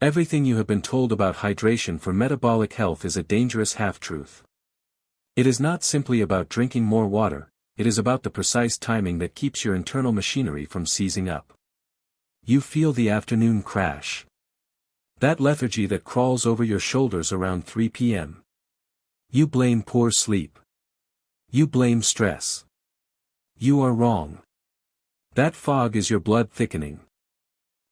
Everything you have been told about hydration for metabolic health is a dangerous half-truth. It is not simply about drinking more water, it is about the precise timing that keeps your internal machinery from seizing up. You feel the afternoon crash. That lethargy that crawls over your shoulders around 3 p.m. You blame poor sleep. You blame stress. You are wrong. That fog is your blood thickening.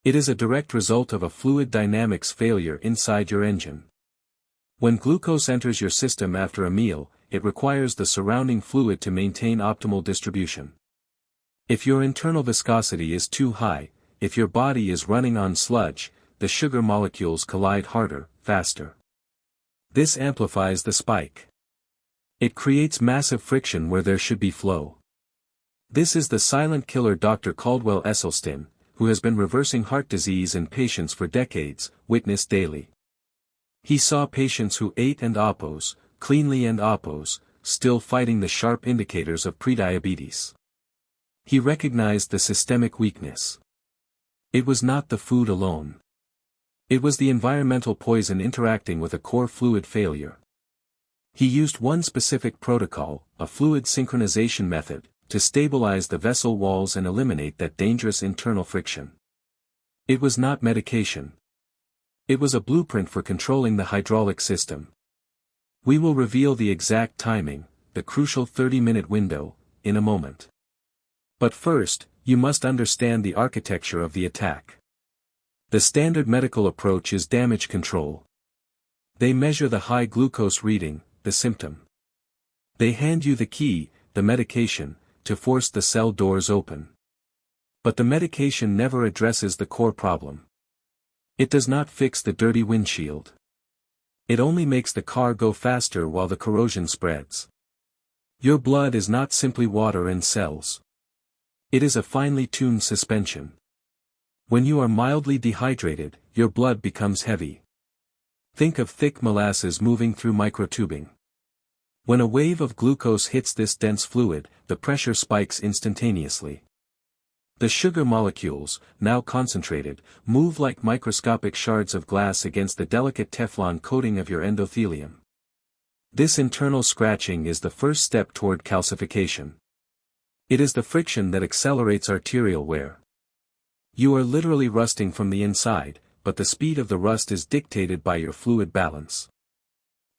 It is a direct result of a fluid dynamics failure inside your engine. When glucose enters your system after a meal, it requires the surrounding fluid to maintain optimal distribution. If your internal viscosity is too high, if your body is running on sludge, the sugar molecules collide harder, faster. This amplifies the spike. It creates massive friction where there should be flow. This is the silent killer Dr. Caldwell Esselstyn, who has been reversing heart disease in patients for decades, witnessed daily. He saw patients who ate and oppose, cleanly and oppose, still fighting the sharp indicators of prediabetes. He recognized the systemic weakness. It was not the food alone. It was the environmental poison interacting with a core fluid failure. He used one specific protocol, a fluid synchronization method, to stabilize the vessel walls and eliminate that dangerous internal friction. It was not medication. It was a blueprint for controlling the hydraulic system. We will reveal the exact timing, the crucial 30-minute window, in a moment. But first, you must understand the architecture of the attack. The standard medical approach is damage control. They measure the high glucose reading, the symptom. They hand you the key, the medication, to force the cell doors open. But the medication never addresses the core problem. It does not fix the dirty windshield. It only makes the car go faster while the corrosion spreads. Your blood is not simply water and cells. It is a finely tuned suspension. When you are mildly dehydrated, your blood becomes heavy. Think of thick molasses moving through microtubing. When a wave of glucose hits this dense fluid, the pressure spikes instantaneously. The sugar molecules, now concentrated, move like microscopic shards of glass against the delicate Teflon coating of your endothelium. This internal scratching is the first step toward calcification. It is the friction that accelerates arterial wear. You are literally rusting from the inside, but the speed of the rust is dictated by your fluid balance.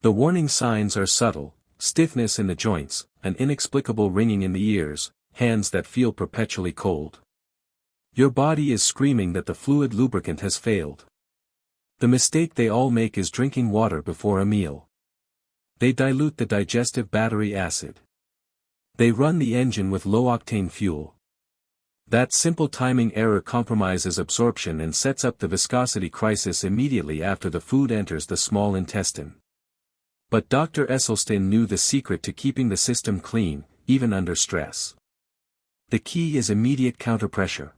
The warning signs are subtle: stiffness in the joints, an inexplicable ringing in the ears, hands that feel perpetually cold. Your body is screaming that the fluid lubricant has failed. The mistake they all make is drinking water before a meal. They dilute the digestive battery acid. They run the engine with low-octane fuel. That simple timing error compromises absorption and sets up the viscosity crisis immediately after the food enters the small intestine. But Dr. Esselstyn knew the secret to keeping the system clean, even under stress. The key is immediate counterpressure.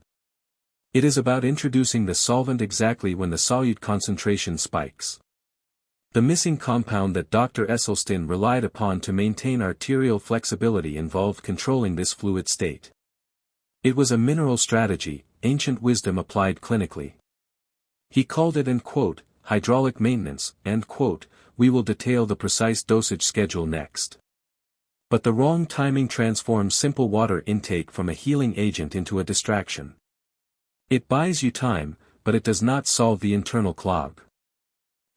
It is about introducing the solvent exactly when the solute concentration spikes. The missing compound that Dr. Esselstyn relied upon to maintain arterial flexibility involved controlling this fluid state. It was a mineral strategy, ancient wisdom applied clinically. He called it, and quote, hydraulic maintenance, and quote, we will detail the precise dosage schedule next. But the wrong timing transforms simple water intake from a healing agent into a distraction. It buys you time, but it does not solve the internal clog.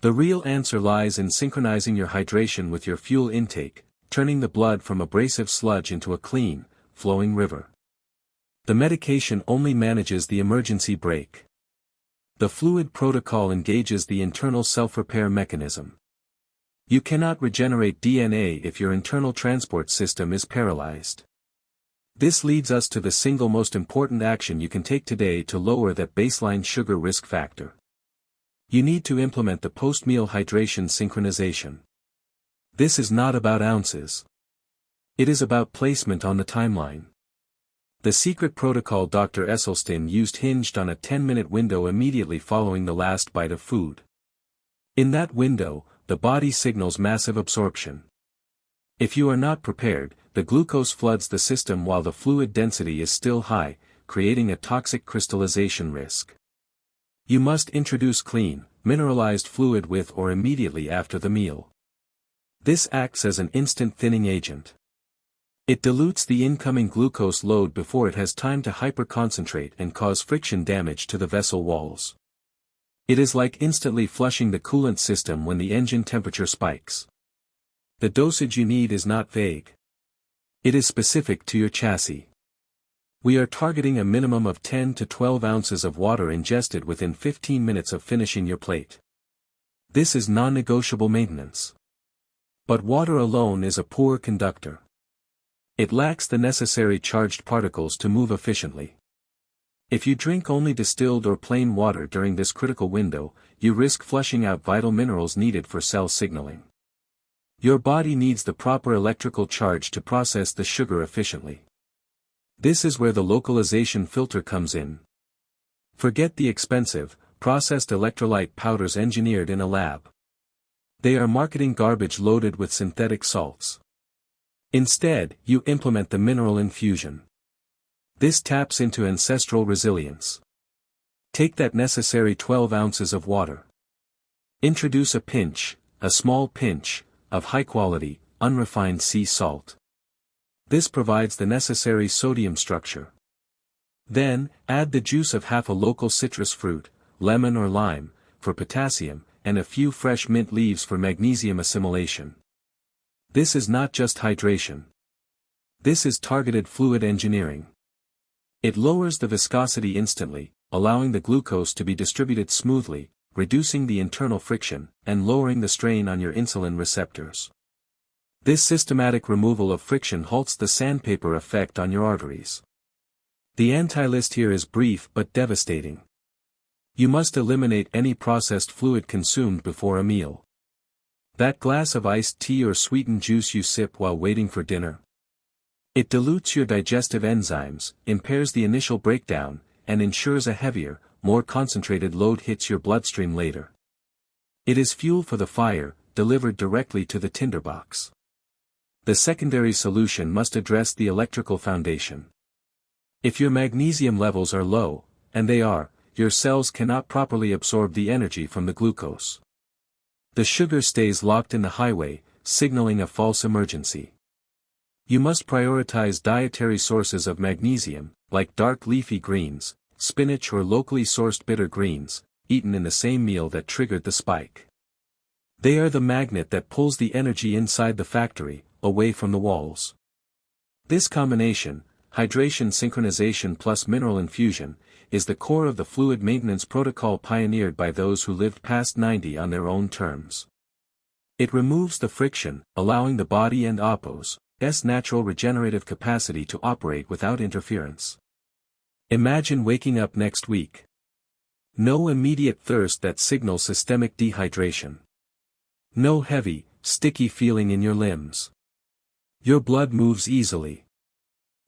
The real answer lies in synchronizing your hydration with your fuel intake, turning the blood from abrasive sludge into a clean, flowing river. The medication only manages the emergency brake. The fluid protocol engages the internal self-repair mechanism. You cannot regenerate DNA if your internal transport system is paralyzed. This leads us to the single most important action you can take today to lower that baseline sugar risk factor. You need to implement the post-meal hydration synchronization. This is not about ounces. It is about placement on the timeline. The secret protocol Dr. Esselstyn used hinged on a 10-minute window immediately following the last bite of food. In that window, the body signals massive absorption. If you are not prepared, the glucose floods the system while the fluid density is still high, creating a toxic crystallization risk. You must introduce clean, mineralized fluid with or immediately after the meal. This acts as an instant thinning agent. It dilutes the incoming glucose load before it has time to hyperconcentrate and cause friction damage to the vessel walls. It is like instantly flushing the coolant system when the engine temperature spikes. The dosage you need is not vague. It is specific to your chassis. We are targeting a minimum of 10 to 12 ounces of water ingested within 15 minutes of finishing your plate. This is non-negotiable maintenance. But water alone is a poor conductor. It lacks the necessary charged particles to move efficiently. If you drink only distilled or plain water during this critical window, you risk flushing out vital minerals needed for cell signaling. Your body needs the proper electrical charge to process the sugar efficiently. This is where the localization filter comes in. Forget the expensive, processed electrolyte powders engineered in a lab. They are marketing garbage loaded with synthetic salts. Instead, you implement the mineral infusion. This taps into ancestral resilience. Take that necessary 12 ounces of water. Introduce a small pinch, of high-quality, unrefined sea salt. This provides the necessary sodium structure. Then, add the juice of half a local citrus fruit, lemon or lime, for potassium, and a few fresh mint leaves for magnesium assimilation. This is not just hydration. This is targeted fluid engineering. It lowers the viscosity instantly, allowing the glucose to be distributed smoothly, reducing the internal friction, and lowering the strain on your insulin receptors. This systematic removal of friction halts the sandpaper effect on your arteries. The anti-list here is brief but devastating. You must eliminate any processed fluid consumed before a meal. That glass of iced tea or sweetened juice you sip while waiting for dinner. It dilutes your digestive enzymes, impairs the initial breakdown, and ensures a heavier, more concentrated load hits your bloodstream later. It is fuel for the fire, delivered directly to the tinderbox. The secondary solution must address the electrical foundation. If your magnesium levels are low, and they are, your cells cannot properly absorb the energy from the glucose. The sugar stays locked in the highway, signaling a false emergency. You must prioritize dietary sources of magnesium, like dark leafy greens, spinach or locally sourced bitter greens, eaten in the same meal that triggered the spike. They are the magnet that pulls the energy inside the factory, away from the walls. This combination, hydration synchronization plus mineral infusion, is the core of the fluid maintenance protocol pioneered by those who lived past 90 on their own terms. It removes the friction, allowing the body and Oppo's natural regenerative capacity to operate without interference. Imagine waking up next week. No immediate thirst that signals systemic dehydration. No heavy, sticky feeling in your limbs. Your blood moves easily.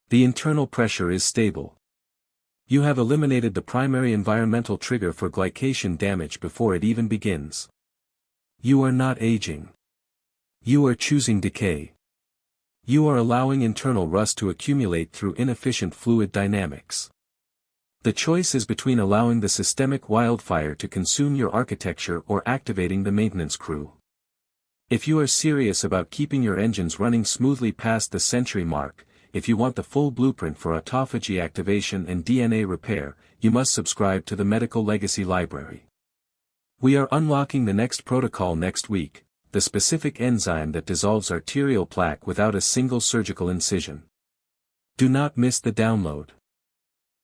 The internal pressure is stable. You have eliminated the primary environmental trigger for glycation damage before it even begins. You are not aging. You are choosing decay. You are allowing internal rust to accumulate through inefficient fluid dynamics. The choice is between allowing the systemic wildfire to consume your architecture or activating the maintenance crew. If you are serious about keeping your engines running smoothly past the century mark, if you want the full blueprint for autophagy activation and DNA repair, you must subscribe to the Medical Legacy Library. We are unlocking the next protocol next week, the specific enzyme that dissolves arterial plaque without a single surgical incision. Do not miss the download.